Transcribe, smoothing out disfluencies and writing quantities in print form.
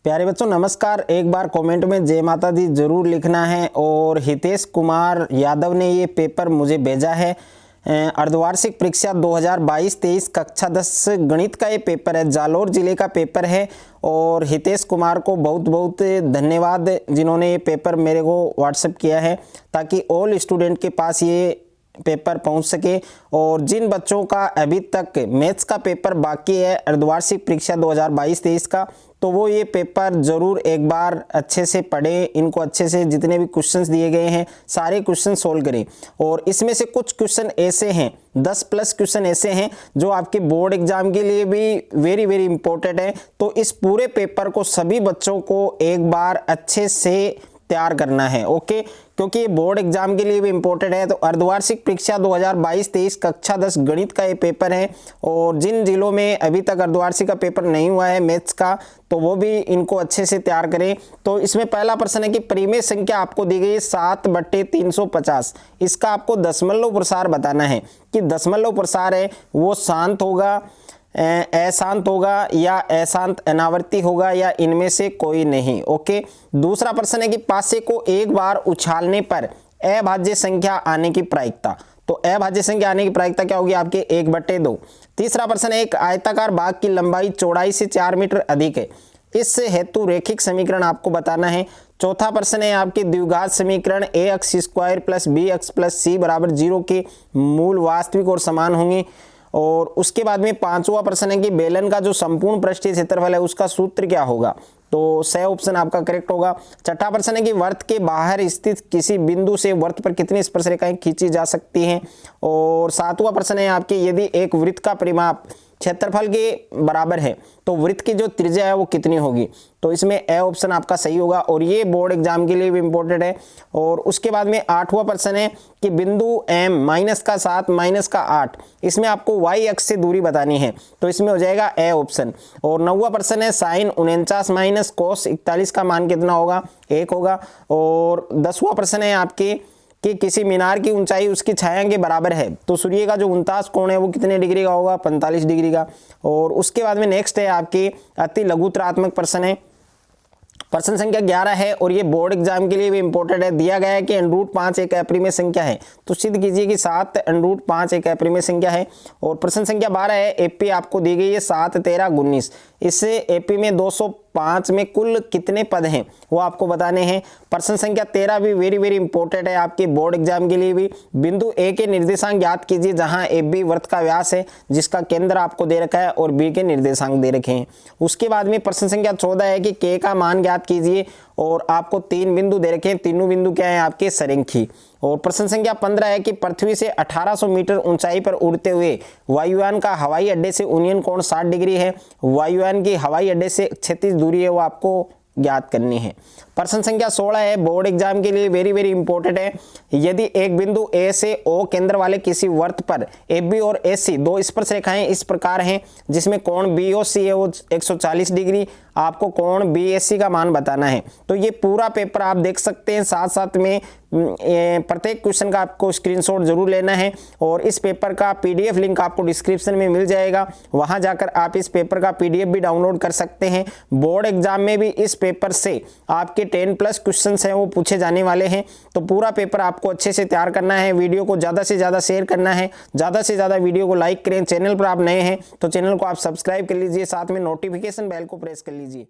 प्यारे बच्चों नमस्कार। एक बार कमेंट में जय माता दी जरूर लिखना है। और हितेश कुमार यादव ने ये पेपर मुझे भेजा है। अर्धवार्षिक परीक्षा 2022-23 कक्षा 10 गणित का ये पेपर है, जालोर जिले का पेपर है। और हितेश कुमार को बहुत बहुत धन्यवाद जिन्होंने ये पेपर मेरे को व्हाट्सएप किया है, ताकि ऑल स्टूडेंट के पास ये पेपर पहुंच सके। और जिन बच्चों का अभी तक मैथ्स का पेपर बाकी है अर्धवार्षिक परीक्षा 2022-23 का, तो वो ये पेपर ज़रूर एक बार अच्छे से पढ़ें, इनको अच्छे से जितने भी क्वेश्चंस दिए गए हैं सारे क्वेश्चन सोल्व करें। और इसमें से कुछ क्वेश्चन ऐसे हैं, 10+ क्वेश्चन ऐसे हैं जो आपके बोर्ड एग्जाम के लिए भी वेरी वेरी इंपॉर्टेंट है। तो इस पूरे पेपर को सभी बच्चों को एक बार अच्छे से तैयार करना है, ओके, क्योंकि ये बोर्ड एग्जाम के लिए भी इम्पोर्टेंट है। तो अर्धवार्षिक परीक्षा 2022-23 कक्षा 10 गणित का ये पेपर है। और जिन जिलों में अभी तक अर्धवार्षिक का पेपर नहीं हुआ है मैथ्स का, तो वो भी इनको अच्छे से तैयार करें। तो इसमें पहला प्रश्न है कि परिमेय संख्या आपको दी गई है 7/350। इसका आपको दशमलव प्रसार बताना है कि दशमलव प्रसार है वो शांत होगा, अशांत होगा या अशांत अनावर्ती होगा या इनमें से कोई नहीं, ओके। दूसरा प्रश्न है कि पासे को एक बार उछालने पर अभाज्य संख्या आने की प्रायिकता। तो अभाज्य संख्या आने की प्रायिकता क्या होगी आपके 1/2। तीसरा प्रश्न है एक आयताकार भाग की लंबाई चौड़ाई से 4 मीटर अधिक है, इस हेतु रैखिक समीकरण आपको बताना है। चौथा प्रश्न है आपके द्विघात समीकरण ax² + bx + c = 0 के मूल वास्तविक और समान होंगे। और उसके बाद में पांचवा प्रश्न है कि बेलन का जो संपूर्ण पृष्ठीय क्षेत्रफल है उसका सूत्र क्या होगा। तो स ऑप्शन आपका करेक्ट होगा। छठा प्रश्न है कि वृत्त के बाहर स्थित किसी बिंदु से वृत्त पर कितनी स्पर्श रेखाएं खींची जा सकती हैं। और सातवां प्रश्न है आपके यदि एक वृत्त का परिमाप क्षेत्रफल के बराबर है तो वृत्त की जो त्रिज्या है वो कितनी होगी। तो इसमें ए ऑप्शन आपका सही होगा और ये बोर्ड एग्जाम के लिए भी इंपॉर्टेंट है। और उसके बाद में आठवां प्रश्न है कि बिंदु M -7 -8, इसमें आपको y अक्ष से दूरी बतानी है, तो इसमें हो जाएगा ए ऑप्शन। और नौवां प्रश्न है sin 49 - cos 41 का मान कितना होगा, 1 होगा। और 10वां प्रश्न है आपके कि किसी मीनार की ऊंचाई उसकी छाया के बराबर है, तो सूर्य का जो 49 कोण है वो कितने डिग्री का होगा, 45 डिग्री का। और उसके बाद में नेक्स्ट है आपकी अति लघुत्रात्मक प्रश्न है, प्रश्न संख्या 11 है और ये बोर्ड एग्जाम के लिए भी इंपॉर्टेंट है। दिया गया है कि √5 एक अपरिमेय संख्या है, तो सिद्ध कीजिए कि 7√5 एक अपरिमेय संख्या है। और प्रश्न संख्या 12 है एपी आपको दी गई है 7, 13, 19, इससे एपी में 205 में कुल कितने पद हैं वो आपको बताने हैं। प्रश्न संख्या 13 भी वेरी वेरी इंपॉर्टेंट है आपके बोर्ड एग्जाम के लिए भी। बिंदु ए के निर्देशांक ज्ञात कीजिए जहां ए बी वृत्त का व्यास है जिसका केंद्र आपको दे रखा है और बी के निर्देशांक दे रखे हैं। उसके बाद में प्रश्न संख्या 14 है कि के का मान ज्ञात कीजिए और आपको 3 बिंदु दे रखे हैं, तीनों बिंदु क्या है आपके सरेखी। और प्रश्न संख्या 15 है कि पृथ्वी से 1800 मीटर ऊंचाई पर उड़ते हुए वायुयान का हवाई अड्डे से उन्नयन कोण 60 डिग्री है, वायुयान की हवाई अड्डे से क्षैतिज दूरी है वो आपको ज्ञात करनी है। प्रश्न संख्या 16 है बोर्ड एग्जाम के लिए वेरी वेरी इंपॉर्टेंट है। यदि एक बिंदु ए से ओ केंद्र वाले किसी वृत्त पर ए बी और ए सी दो स्पर्श रेखाएं इस प्रकार हैं जिसमें कोण बी ओ सी है वो 140 डिग्री, आपको कोण बी ए सी का मान बताना है। तो ये पूरा पेपर आप देख सकते हैं, साथ साथ में प्रत्येक क्वेश्चन का आपको स्क्रीनशॉट जरूर लेना है। और इस पेपर का पीडीएफ लिंक आपको डिस्क्रिप्शन में मिल जाएगा, वहां जाकर आप इस पेपर का पीडीएफ भी डाउनलोड कर सकते हैं। बोर्ड एग्जाम में भी इस पेपर से आपके 10+ क्वेश्चंस हैं वो पूछे जाने वाले हैं। तो पूरा पेपर आपको अच्छे से तैयार करना है। वीडियो को ज़्यादा से ज़्यादा शेयर करना है, ज़्यादा से ज़्यादा वीडियो को लाइक करें। चैनल पर आप नए हैं तो चैनल को आप सब्सक्राइब कर लीजिए, साथ में नोटिफिकेशन बेल को प्रेस कर लीजिए।